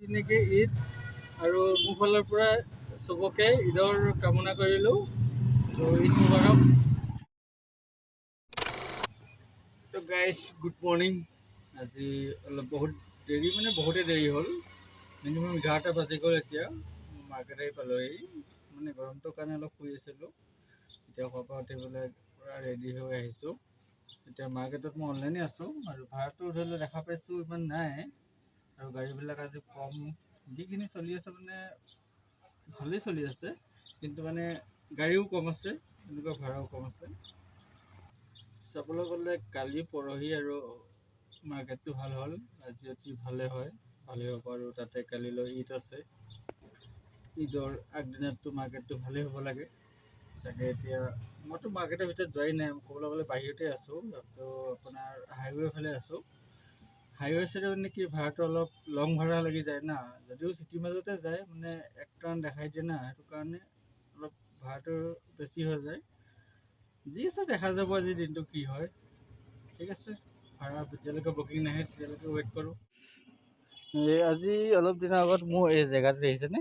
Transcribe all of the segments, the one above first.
তেনেকৈ ঈদ আৰু মোৰ ফালৰ পৰা চবকে ঈদৰ কামনা কৰিলোঁ। তো ঈদ মুবাৰক। তো গাইজ গুড মৰ্ণিং। আজি অলপ বহুতে দেৰি হ'ল। মিনিমাম 11টা বাজি গ'ল। এতিয়া মাৰ্কেট আহি পালোহি। মানে গৰমটোৰ কাৰণে অলপ শুই আছিলোঁ। এতিয়া খোৱা পৰা উঠি পেলাই পূৰা ৰেডি হৈ আহিছোঁ। এতিয়া মাৰ্কেটত মই অনলাইনে আছোঁ আৰু ভাড়াটো ধৰি লওক দেখা পাইছোঁ ইমান নাই আৰু গাড়ীবিলাক আজি কম। যিখিনি চলি আছে মানে ভালেই চলি আছে, কিন্তু মানে গাড়ীও কম আছে, এনেকুৱা ভাড়াও কম আছে। চাবলৈ গ'লে কালি পৰহি আৰু মাৰ্কেটটো ভাল হ'ল। আজি অতি ভালেই হ'ব আৰু তাতে কালিলৈ ঈদ আছে। ঈদৰ আগদিনাতো মাৰ্কেটটো ভালেই হ'ব লাগে। তাকে এতিয়া মইতো মাৰ্কেটৰ ভিতৰত যোৱাই নাই, ক'বলৈ গ'লে বাহিৰতে আছোঁ। তো আপোনাৰ হাইৱে ফালে আছোঁ। হাইৱে চাইডে মানে কি ভাড়াটো অলপ লং ভাড়া লাগি যায় না, যদিও চিটিৰ মাজতে যায় মানে এক টাৰ্ণ দেখাই দিয়ে না, সেইটো কাৰণে অলপ ভাড়াটো বেছি হৈ যায়। যি আছে দেখা যাব আজি দিনটো কি হয়। ঠিক আছে, ভাড়া যেতিয়ালৈকে বুকিং নাহে তেতিয়ালৈকে ৱেইট কৰোঁ। আজি অলপ দিনৰ আগত মোৰ এই জেগাটো দেখিছেনে,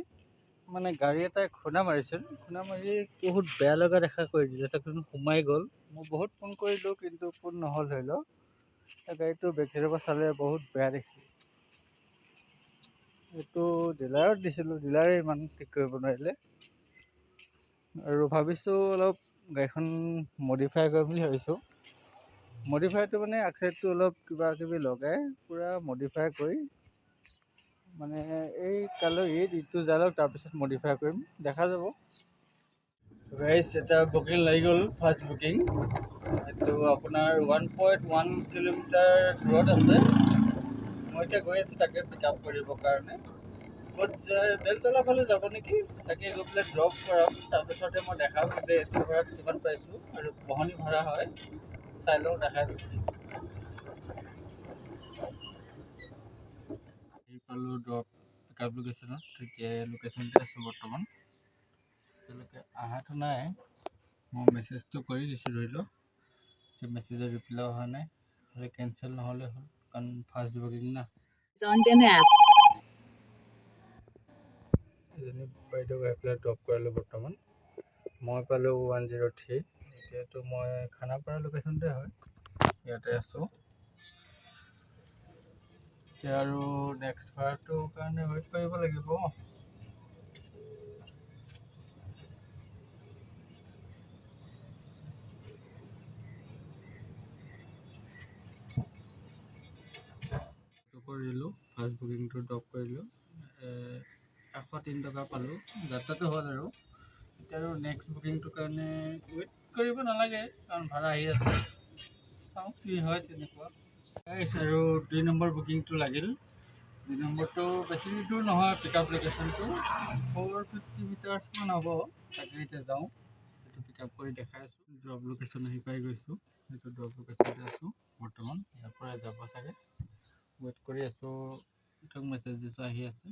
মানে গাড়ী এটাই খুন্দা মাৰিছিল। খুন্দা মাৰি বহুত বেয়া লগা দেখা কৰি দিলে। চাওকচোন সোমাই গ'ল। মই বহুত ফোন কৰিলোঁ কিন্তু ফোন নহ'ল। ধৰি লওক গাড়ীটো বেকচাইডৰ পৰা চালে বহুত বেয়া দেখি। এইটো ডিলাৰত দিছিলোঁ, ডিলাৰে ইমান ঠিক কৰিব নোৱাৰিলে আৰু ভাবিছোঁ অলপ গাড়ীখন মডিফাই কৰিম বুলি ভাবিছোঁ। মডিফাইটো মানে আগচাইডটো অলপ কিবা কিবি লগাই পূৰা মডিফাই কৰি মানে এই কালৈ ঈদটো যাই তাৰপিছত মডিফাই কৰিম, দেখা যাব। গাইজ এটা বুকিং লাগি গ'ল, ফাৰ্ষ্ট বুকিং। এইটো আপোনাৰ 1.1 কিলোমিটাৰ দূৰত আছে। মই এতিয়া গৈ আছোঁ তাকে পিক আপ কৰিবৰ কাৰণে। ক'ত যায়, বেলতলা ফালে যাব নেকি, তাকে গৈ পেলাই ড্ৰপ কৰাম। তাৰপিছতে মই দেখাম যে এইটো ভাড়াত কিমান পাইছোঁ আৰু বহনি ভাড়া হয়, চাই লওঁ দেখাই দিছোঁ। আহি পালোঁ ড্ৰপ পিক আপ লোকেশ্যনত। এতিয়া লোকেশ্যনতে আছোঁ বৰ্তমান। এতিয়ালৈকে অহাটো নাই। মই মেছেজটো কৰি দিছোঁ, ধৰি লওক মেছেজৰ ৰিপ্লাই অহা নাই। হ'লে কেঞ্চেল নহ'লে হ'ল, কাৰণ ফাৰ্ষ্ট বুকিং না। এজনী বাইদেউক আহি পেলাই ড্ৰপ কৰালোঁ বৰ্তমান। মই পালোঁ 103। এতিয়াতো মই খানাপাৰা লোকেশ্যনতে হয়, ইয়াতে আছোঁ। এতিয়া আৰু নেক্সট ভাড়াটোৰ কাৰণে ৱেইট কৰিব লাগিব। কৰিলোঁ ফাৰ্ষ্ট বুকিংটো ড্ৰপ কৰিলোঁ, 103 টকা পালোঁ। যাত্ৰাটো হ'ল আৰু এতিয়া আৰু নেক্সট বুকিংটোৰ কাৰণে ৱেইট কৰিব নালাগে, কাৰণ ভাড়া আহি আছে। চাওঁ কি হয় তেনেকুৱা। আৰু 2 নম্বৰ বুকিংটো লাগিল। 2 নম্বৰটো বেছি দূৰ নহয়, পিক আপ লোকেশ্যনটো 450 মিটাৰ্ছমান হ'ব। তাকে এতিয়া যাওঁ, সেইটো পিক আপ কৰি দেখাই আছোঁ। ড্ৰপ লোকেশ্যন আহি পাই গৈছোঁ। সেইটো ড্ৰপ লোকেশ্যনতে আছোঁ বৰ্তমান। ইয়াৰ পৰা যাব চাগে, ৱেইট কৰি আছোঁ। তেওঁক মেছেজ দিছোঁ, আহি আছে।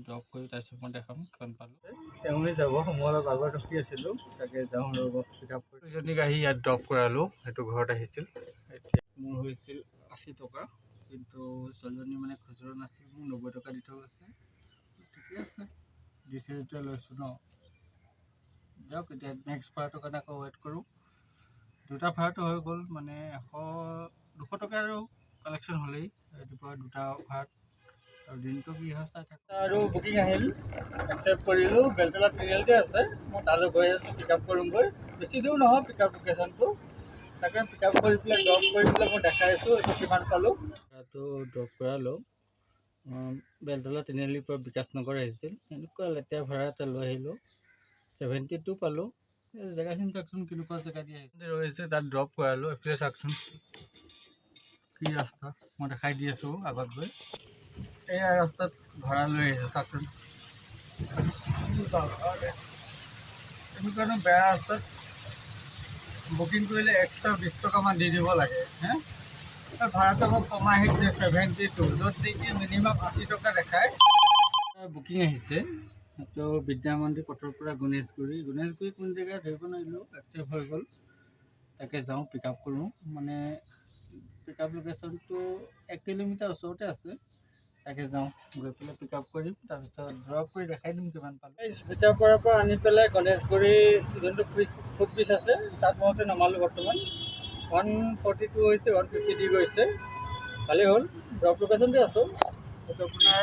ড্ৰপ কৰি তাৰপিছত মই দেখাম কিমান পালোঁ। তেওঁলৈ যাব, মই অলপ আগত ৰখি আছিলোঁ। তাকে যাওঁ ৰ'ব, পিক আপ কৰি দুজনীক আহি ইয়াত ড্ৰপ কৰালোঁ। সেইটো ঘৰত আহিছিল। এতিয়া মোৰ হৈছিল 80 টকা, কিন্তু ছোৱালীজনী মানে খুচুৰা নাছিল, মোক 90 টকা দি থৈ গৈছে। ঠিকে আছে, দিছে যেতিয়া লৈছোঁ ন। যাওক, এতিয়া নেক্সট ভাড়াটোৰ কাৰণে আকৌ ৱেইট কৰোঁ। দুটা ভাড়াটো হৈ গ'ল, মানে 200 টকা আৰু কালেকশ্যন হ'লেই ৰাতিপুৱা দুটা ভাড়াত। আৰু দিনটো কি হয় চাই থাকোঁ। আৰু বুকিং আহিল, একচেপ্ট কৰিলোঁ। বেলতলা তিনিআলিতে আছে, মই তালৈ গৈ আছোঁ, পিক আপ কৰিমগৈ। বেছি দূৰ নহয় পিক আপ লোকেশ্যনটো। তাকে পিক আপ কৰি পেলাই ড্ৰপ কৰি পেলাই মই দেখাই আছোঁ এইটো কিমান পালোঁ। তাতো ড্ৰপ কৰালোঁ। বেলতলা তিনিআলিৰ পৰা বিকাশ নগৰ আহিছিল। এনেকুৱা লেতেৰা ভাড়া এটা লৈ আহিলোঁ, 72 পালোঁ। এই জেগাখিনি চাওকচোন, কেনেকুৱা জেগা দি আহিছে। ৰৈছে তাত ড্ৰপ কৰালোঁ। এইফালে চাওকচোন কি ৰাস্তা, মই দেখাই দি আছোঁ আগত গৈ। এয়া ৰাস্তাত ভাড়া লৈ আহিছোঁ, চাওকচোন এনেকুৱানো বেয়া ৰাস্তাত বুকিং কৰিলে এক্সট্ৰা 20 টকামান দি দিব লাগে। ভাড়াটো মোক কমাই আহিছে 72, য'ত নেকি মিনিমাম 80 টকা দেখায়। বুকিং আহিছে, সেইটো বিদ্যামন্দিৰ পথৰ পৰা গণেশগুৰি কোন জেগাত ধৰিব নোৱাৰিলোঁ, একচেপ্ট হৈ গ'ল। তাকে যাওঁ, পিক আপ কৰোঁ। মানে পিক আপ লোকেশ্যনটো 1 কিলোমিটাৰ ওচৰতে আছে। তাকে যাওঁ, গৈ পেলাই পিক আপ কৰিম, তাৰপিছত ড্ৰপ কৰি দেখাই দিম কিমান পালোঁ। ভিতৰপাৰাৰ পৰা আনি পেলাই গণেশগুৰি যোনটো ফুড ব্ৰিজ আছে তাত মতে নমালোঁ। বৰ্তমান 142 হৈছে, 150 দি গৈছে, ভালেই হ'ল। ড্ৰপ লোকেশ্যনতে আছোঁ। এইটো আপোনাৰ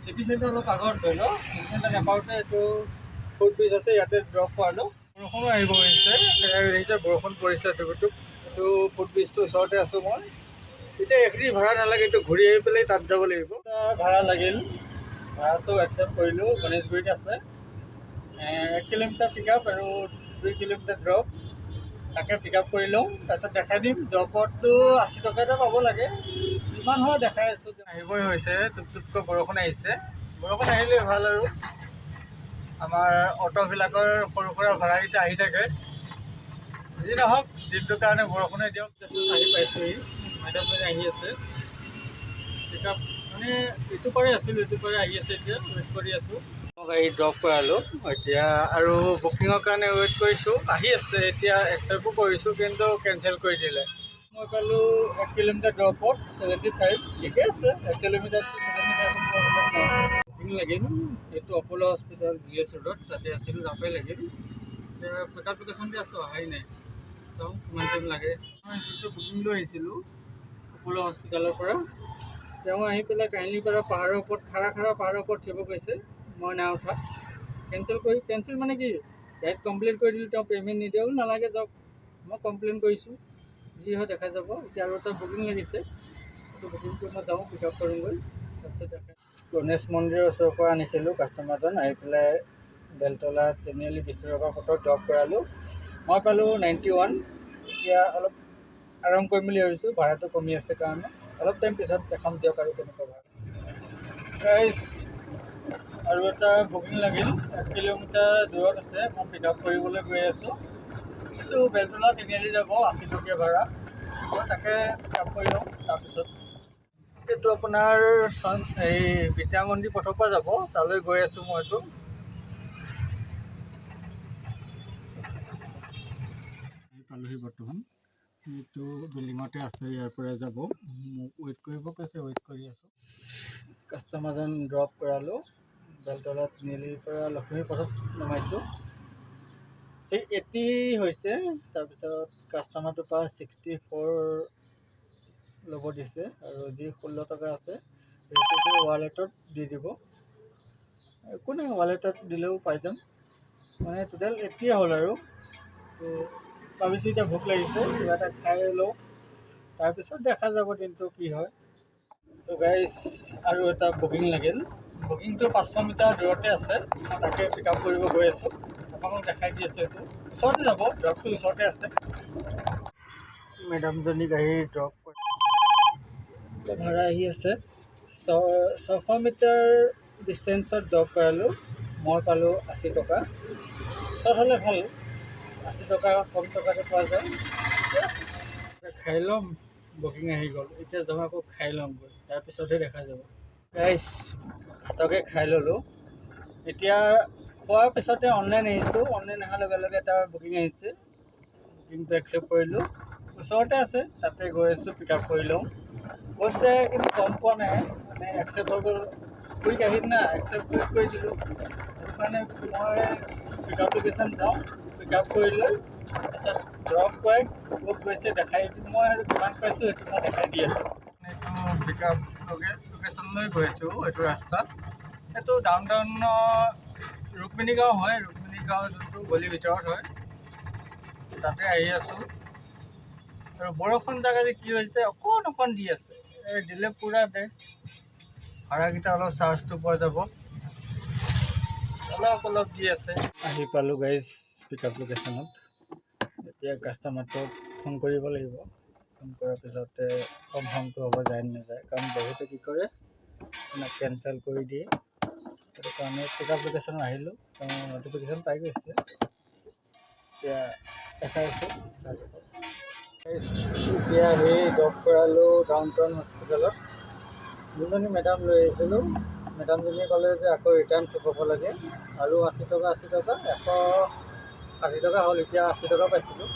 চিটি চেণ্টাৰ অলপ আগত ধৰি লওক, চিটি চেণ্টাৰ নাপাওঁতে এইটো ফুড ব্ৰিজ আছে, ইয়াতে ড্ৰপ কৰালোঁ। বৰষুণো আহিব হৈছে, বৰষুণ পৰিছে চকুটোক। এইটো ফুড ব্ৰিজটোৰ ওচৰতে আছোঁ মই। এতিয়া এইখিনি ভাড়া নালাগে, এইটো ঘূৰি আহি পেলাই তাত যাব লাগিব। ভাড়া লাগিল, ভাড়াটো একচেপ্ট কৰিলোঁ। গণেশগুৰিত আছে, 1 কিলোমিটাৰ পিক আপ আৰু 2 কিলোমিটাৰ ড্ৰপ। তাকে পিক আপ কৰি লওঁ, তাৰপিছত দেখাই দিম। ড্ৰপতটো 80 টকাতে পাব লাগে, কিমান হয় দেখাই আছোঁ। আহিবই হৈছে, টুপটুপকৈ বৰষুণ আহিছে। বৰষুণ আহিলে ভাল আৰু আমাৰ অটোবিলাকৰ সৰু সুৰা ভাড়াকেইটা আহি থাকে। যি নহওক, দিনটোৰ কাৰণে বৰষুণে দিয়ক। আহি পাইছোঁহি, মেডামজনী আহি আছে। পিক আপ মানে ইটো পাৰে আছিলোঁ, ইটো পাৰে আহি আছে। এতিয়া ৱেইট কৰি আছোঁ। মই গাড়ী ড্ৰপ কৰালোঁ এতিয়া, আৰু বুকিঙৰ কাৰণে ৱেইট কৰিছোঁ। আহি আছে, এতিয়া একচেপ্টো কৰিছোঁ, কিন্তু কেঞ্চেল কৰি দিলে। মই পালোঁ 1 কিলোমিটাৰ ড্ৰপত 75, ঠিকে আছে। 1 কিলোমিটাৰ বুকিং লাগিল। এইটো অপ'ল' হস্পিটেল GS ৰোডত, তাতে আছিলোঁ, যাবই লাগিল। এতিয়া পিক আপ লোকেশ্যনতে আছোঁ, অহাই নাই। চাওঁ কিমান টাইম লাগে। মই যিটো বুকিং লৈ আহিছিলোঁ অপ'ল' হস্পিটেলৰ পৰা, তেওঁ আহি পেলাই কাহিলীপাৰা পাহাৰৰ ওপৰত পাহাৰৰ ওপৰত থ'ব কৈছে। মই নাই উঠা, কেঞ্চেল মানে কি, ডাইৰেক্ট কমপ্লেইন কৰি দিলোঁ। তেওঁ পে'মেণ্ট নিদিয়েও, নালাগে যাওক। মই কমপ্লেইন কৰিছোঁ, যি হয় দেখা যাব। এতিয়া আৰু এটা বুকিং লাগিছে, সেইটো বুকিংটো মই যাওঁ, পিক আপ কৰিমগৈ। তাৰপিছত দেখাই গণেশ মন্দিৰৰ ওচৰৰ পৰা আনিছিলোঁ কাষ্টমাৰজন। আহি পেলাই বেলতলা তিনিআলি বিশ্বকৰ্মা পথত ড্ৰপ কৰালোঁ। মই পালোঁ 91। এতিয়া অলপ আৰাম কৰিম বুলি ভাবিছোঁ, ভাড়াটো কমি আছে কাৰণে। অলপ টাইম পিছত দেখাম দিয়ক আৰু কেনেকুৱা ভাড়া। আৰু এটা বুকিং লাগিল, 1 কিলোমিটাৰ দূৰত আছে। মই পিক আপ কৰিবলৈ গৈ আছোঁ। এইটো বেলতলা তিনিআলি যাব, 80 টকীয়া ভাড়া। মই তাকে পিক আপ কৰি লওঁ। তাৰপিছত এইটো আপোনাৰ এই বিদ্যামন্দিৰ পথৰ পৰা যাব, তালৈ গৈ আছোঁ মই। এইটো পালোহি বৰ্তমান। এইটো বিল্ডিঙতে আছে, ইয়াৰ পৰা যাব। মোক ৱেইট কৰিব কৈছে, ৱেইট কৰি আছোঁ। কাষ্টমাৰজন ড্ৰপ কৰালোঁ, বেলতলা তিনিআলিৰ পৰা লখিমী পথত নমাইছোঁ। 80 হৈছে, তাৰপিছত কাষ্টমাৰটোৰ পৰা 64 ল'ব দিছে, আৰু যি 16 টকা আছে সেইটো ৱালেটত দি দিব। একো নাই, ৱালেটত দিলেও পাই যাম। মানে টোটেল 80 হ'ল আৰু। ভাবিছোঁ এতিয়া ভোক লাগিছে, কিবা এটা খাই লওঁ, তাৰপিছত দেখা যাব দিনটো কি হয়। তো গাইজ, আৰু এটা বুকিং লাগিল। বুকিংটো 500 মিটাৰ দূৰতে আছে, মই তাকে পিক আপ কৰিব গৈ আছোঁ। আপোনালোকক দেখাই দি আছোঁ। এইটো ওচৰতে যাব, ড্ৰপটো ওচৰতে আছে। মেডামজনী গাড়ী ড্ৰপ কৰি ভাড়া আহি আছে। 600 মিটাৰ ডিষ্টেঞ্চত ড্ৰপ কৰালোঁ। মই পালোঁ 80 টকা। ওচৰত হ'লে ভাল, 80 টকা কম টকাতে পোৱা যায়। খাই ল'ম, বুকিং আহি গ'ল। এতিয়া যাম আকৌ খাই ল'মগৈ, তাৰপিছতহে দেখা যাব। গাইজ, ভাতকে খাই ল'লোঁ। এতিয়া খোৱাৰ পিছতে অনলাইন আহিছোঁ। অনলাইন অহাৰ লগে লগে এটা বুকিং আহিছে, বুকিংটো একচেপ্ট কৰিলোঁ। ওচৰতে আছে, তাতে গৈ আছোঁ, পিক আপ কৰি লওঁ কৈছে, কিন্তু গম পোৱা নাই। মানে একচেপ্ট হৈ গ'ল, কুইক আহিল না, একচেপ্ট কৰি দিলোঁ। সেইটো কাৰণে মই পিক আপ লোকেশ্যন যাওঁ, পিক আপ কৰি লৈ তাৰপিছত ড্ৰপ কৰি ক'ত গৈছে দেখাই দিম। মই আৰু কিমান পাইছোঁ সেইটো মই দেখাই দি আছোঁ। এইটো পিক আপ লোকেশ্যনলৈ গৈ আছোঁ। এইটো ৰাস্তা, এইটো ডাউন টাউনৰ ৰুক্মিণী গাঁও হয়। ৰুক্মিণী গাঁও যোনটো গলিৰ ভিতৰত হয়, তাতে আহি আছোঁ। আৰু বৰষুণ জাক আজি কি হৈছে, অকণ দি আছে। দিলে পূৰা দে, ভাড়াকেইটা অলপ চাৰ্জটো পোৱা যাব। অলপ দি আছে। আহি পালোঁ গাইজ পিক আপ লোকেশ্যনত। এতিয়া কাষ্টমাৰটোক ফোন কৰিব লাগিব। ফোন কৰাৰ পিছতে কনফাৰ্মটো হ'ব যায় নাযায়, কাৰণ বহুতে কি কৰে, আপোনাক কেঞ্চেল কৰি দিয়ে। সেইটো কাৰণে পিক আপ লোকেশ্যনত আহিলোঁ, নটিফিকেশ্যন পাই গৈছে। এতিয়া দেখাইছোঁ। এতিয়া সেই ড্ৰপ কৰালোঁ ডাউন টাউন হস্পিটেলত। যোনজনী মেডাম লৈ আহিছিলোঁ, মেডামজনীয়ে ক'লে যে আকৌ ৰিটাৰ্ণ থ'ব লাগে, আৰু 80 টকা 180 টকা হ'ল। এতিয়া 80 টকা পাইছিলোঁ।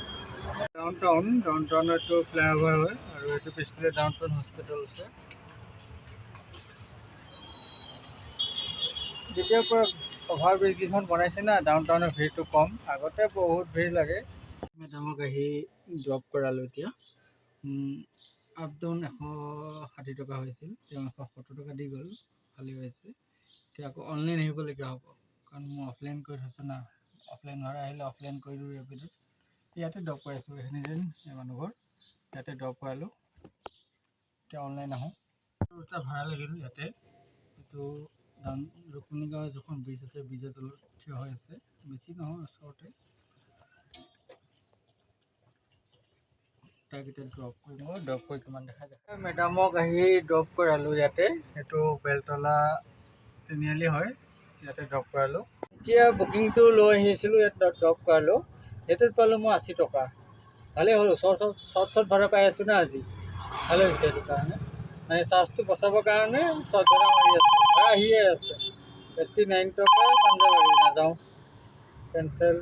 ডাউনটাউনতো ফ্লাইঅভাৰ হয় আৰু এইটো পিছফালে ডাউনটাউন হস্পিটেল আছে। যেতিয়াৰ পৰা অভাৰব্ৰিজকেইখন বনাইছে না, ডাউনটাউনৰ ভিৰটো কম। আগতে বহুত ভিৰ লাগে। মেডামক আহি ড্ৰপ কৰালোঁ। এতিয়া আপ ডাউন 160 টকা হৈছিল, তেওঁ 170 টকা দি গ'ল, ভালেই হৈছে। এতিয়া আকৌ অনলাইন আহিবলগীয়া হ'ব, কাৰণ মই অফলাইন কৰি থৈছোঁ না। অফলাইন ভাড়া আহিলে অফলাইন কৰি দিওঁ ৰেপিডত। ইয়াতে ড্ৰপ কৰাইছোঁ, এইখিনি যেন মানুহ ঘৰ ইয়াতে ড্ৰপ কৰালোঁ। এতিয়া অনলাইন আহোঁ। এটা ভাড়া লাগিল ইয়াতে। এইটো ৰুক্মিণীগাঁৱৰ যিখন ব্ৰিজ আছে, ব্ৰিজৰ তলত থিয় হৈ আছে, বেছি নহয়, ওচৰতে। তাক এতিয়া ড্ৰপ কৰিম, ড্ৰপ কৰি কিমান দেখা যায়। মেডামক আহি ড্ৰপ কৰালোঁ ইয়াতে। এইটো বেলতলা তিনিআলি হয়, ইয়াতে ড্ৰপ কৰালোঁ। এতিয়া বুকিংটো লৈ আহিছিলোঁ, ইয়াত ড্ৰপ কৰালোঁ। সেইটোত পালোঁ মই 80 টকা। ভালেই হ'ল, শ্বৰ্ট ভাড়া পাই আছোঁ না আজি, ভালে হৈছে। সেইটো কাৰণে মানে চাৰ্জটো বচাবৰ কাৰণে শ্বৰ্ট ভাড়া মাৰি আছোঁ। ভাড়া আহিয়ে আছে 89 টকা। পাঞ্জাবাৰী নাযাওঁ, কেঞ্চেল।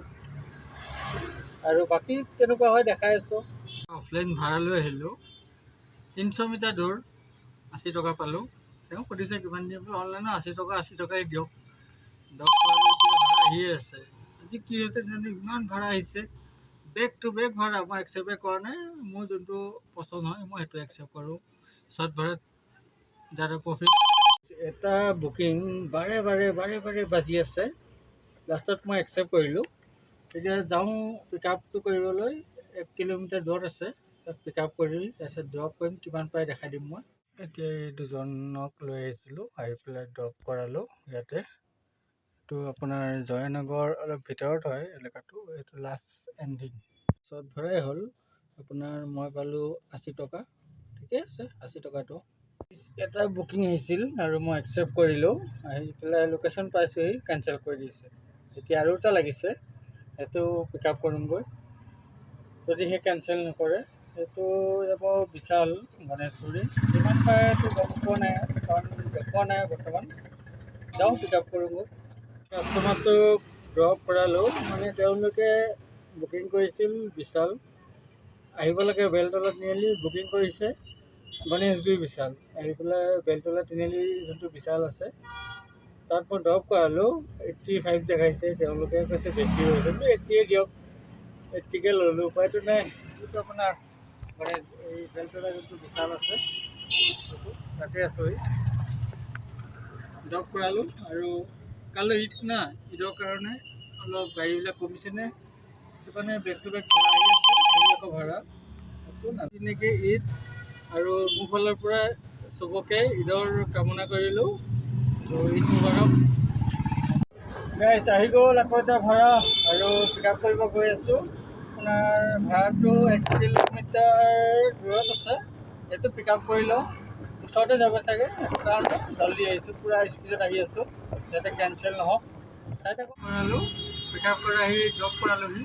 আৰু বাকী কেনেকুৱা হয় দেখাই আছোঁ। অফলাইন ভাড়া লৈ আহিলোঁ, 300 মিটাৰ দূৰ, 80 টকা পালোঁ। তেওঁ সুধিছে কিমান দিয়ে, বোলো অনলাইনত 80 টকাই দিয়ক। ড্ৰপ কৰালোঁ, এতিয়া ভাড়া আহিয়ে আছে। আজি কি হৈছে জানো, ইমান ভাড়া আহিছে। বেক টু বেক ভাড়া মই একচেপ্টে কৰা নাই। মোৰ যোনটো পচন্দ হয় মই সেইটো একচেপ্ট কৰোঁ। শ্বৰ্ট ভাড়াত যাতে প্ৰফিট। এটা বুকিং বাৰে বাৰে বাজি আছে। লাষ্টত মই একচেপ্ট কৰিলোঁ। এতিয়া যাওঁ পিক আপটো কৰিবলৈ। 1 কিলোমিটাৰ দূৰত আছে, তাত পিক আপ কৰি তাৰপিছত ড্ৰপ কৰিম। কিমান পাই দেখাই দিম মই। এতিয়া এই দুজনক লৈ আহিছিলোঁ, আহি পেলাই ড্ৰপ কৰালোঁ ইয়াতে। এইটো আপোনাৰ জয়নগৰ অলপ ভিতৰত হয় এলেকাটো। এইটো লাষ্ট এণ্ডিং। শ্বৰ্ট ভাড়াই হ'ল আপোনাৰ, মই পালোঁ 80 টকা। ঠিকে আছে 80 টকাটো। এটা বুকিং আহিছিল আৰু মই একচেপ্ট কৰিলোঁ। আহি পেলাই লোকেশ্যন পাইছোঁহি, কেঞ্চেল কৰি দিছে। এতিয়া আৰু এটা লাগিছে, সেইটো পিক আপ কৰিমগৈ। যদি সেই কেঞ্চেল নকৰে, সেইটো যাব বিশাল গণেশগুৰি। যিমান পায় এইটো গম পোৱা নাই, কাৰণ দেখুওৱা নাই বৰ্তমান। যাওঁ পিক আপ কৰোঁগৈ। কাষ্টমাৰটো ড্ৰপ কৰালোঁ, মানে তেওঁলোকে বুকিং কৰিছিল বিশাল, আহিব লাগে বেলতলা তিনিআলি। বুকিং কৰিছে গণেশগুৰি বিশাল। আহি পেলাই বেলতলা তিনিআলি যোনটো বিশাল আছে, তাত মই ড্ৰপ কৰালোঁ। 85 দেখাইছে, তেওঁলোকে কৈছে বেছি হৈছে, 80 দিয়ক। 80কে ল'লোঁ, উপায়টো নাই। এইটো আপোনাৰ মানে এই বেলতলা যোনটো বিশাল আছে, সেইটো তাতে আছোঁহি। ড্ৰপ কৰালোঁ। আৰু কালি ঈদ না, ঈদৰ কাৰণে অলপ গাড়ীবিলাক কমিছেনে, সেইটো কাৰণে বেক টু বেক ভাড়া আহি আছে। আহি আকৌ ভাড়া একো নাতি নেকি ঈদ। আৰু মোৰ ফালৰ পৰা চবকে ঈদৰ কামনা কৰিলোঁ। ঈদ মুবাৰক। গাইছ আহি গ'ল আকৌ এটা ভাড়া, আৰু পিক আপ কৰিব গৈ আছোঁ। আপোনাৰ ভাড়াটো 1 কিলোমিটাৰ দূৰত আছে। এইটো পিক আপ কৰি লওঁ, ওচৰতে যাব চাগে, সেইটো কাৰণে জল্দি আহিছোঁ। পূৰা স্পীডত আহি আছোঁ যাতে কেঞ্চেল নহওক। চাই থাকক। কৰালোঁ, পিক আপ কৰি আহি ড্ৰপ কৰালোঁহি।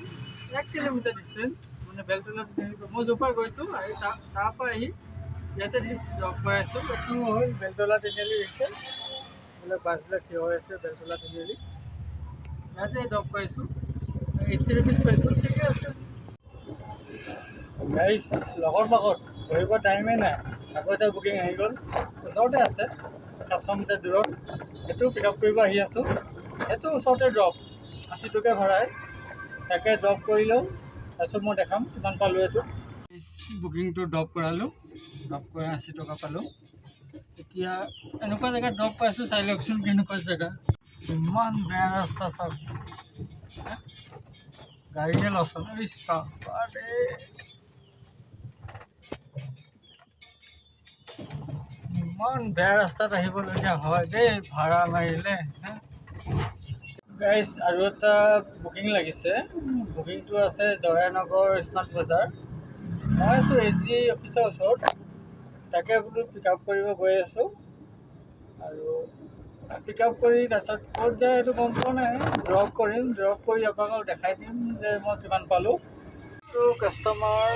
1 কিলোমিটাৰ ডিষ্টেঞ্চ, মানে বেলতলা মই য'ৰ পৰা গৈছোঁ আহি তাৰপৰা আহি ইয়াতে ড্ৰপ কৰাইছোঁ। এইটো হ'ল বেলতলা তিনিআলি হৈছে, এইবিলাক বাছবিলাক থিয় হৈ আছে বেলতলা তিনিআলি। ইয়াতে ড্ৰপ কৰাইছোঁ, 80 ৰুপিজ পাইছোঁ। ঠিকে আছে। গাড়ী লগৰ পাকত বহিব টাইমেই নাই। আকৌ এটা বুকিং আহি গ'ল, ওচৰতে আছে 700 মিটাৰ দূৰত। সেইটো পিক আপ কৰিব আহি আছোঁ। সেইটো ওচৰতে ড্ৰপ, 80 টকা ভাড়াই। তাকে ড্ৰপ কৰি লওঁ, তাৰপিছত মই দেখাম কিমান পালোঁ। এইটো বুকিংটো ড্ৰপ কৰালোঁ, ড্ৰপ কৰি 80 টকা পালোঁ। এতিয়া এনেকুৱা জেগাত ড্ৰপ পাইছোঁ, চাই লওকচোন কেনেকুৱা জেগা। ইমান বেয়া ৰাস্তা চাওক, গাড়ীয়ে লচন। ইমান বেয়া ৰাস্তাত আহিবলগীয়া হয় দেই ভাড়া মাৰিলে। গাইছ আৰু এটা বুকিং লাগিছে। বুকিংটো আছে জয়ানগৰ স্মাৰ্ট বজাৰ। মই আছোঁ AG অফিচৰ ওচৰত, তাকে বোলো পিক আপ কৰিব গৈ আছোঁ। আৰু পিক আপ কৰি তাৰপিছত ক'ত যায় সেইটো গম পোৱা নাই। ড্ৰপ কৰিম, ড্ৰপ কৰি আপোনালোকক দেখাই দিম যে মই কিমান পালোঁ। ত' কাষ্টমাৰ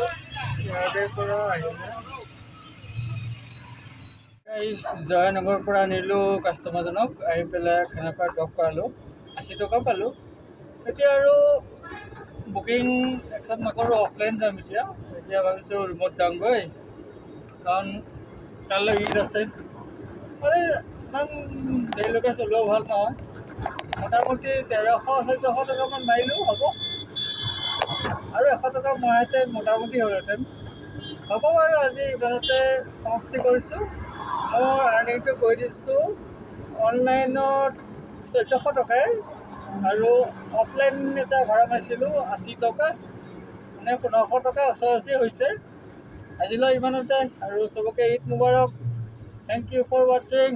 ইয়াৰে পৰা আহিলে। জয়ানগৰৰ পৰা আনিলোঁ কাষ্টমাৰজনক, আহি পেলাই খানাপাৰা ড্ৰপ কৰালোঁ, 80 টকা পালোঁ। এতিয়া আৰু বুকিং একচেপ্ট নকৰোঁ, অফলাইন যাম এতিয়া। এতিয়া ভাবিছোঁ ৰুমত যামগৈ, কাৰণ কাইলৈ ঈদ আছে। মানে ইমান দেৰিলৈকে চলোৱা ভাল নহয়। মোটামুটি 1300-1400 টকামান মাৰিলেও হ'ব, আৰু 100 টকা মৰাইতে মোটামুটি হ'লহেঁতেন। হ'ব বাৰু, আজি ইমানতে সমাপ্তি কৰিছোঁ। মোৰ আৰ্নিংটো কৈ দিছোঁ, অনলাইনত 1400 টকাই, আৰু অফলাইন এটা ভাড়া মাৰিছিলোঁ 80 টকা, মানে 1500 টকা ওচৰা-ওচৰি হৈছে। আজিলৈ ইমানতে, আৰু চবকে Eid Mubarak. Thank you for ৱাচিং।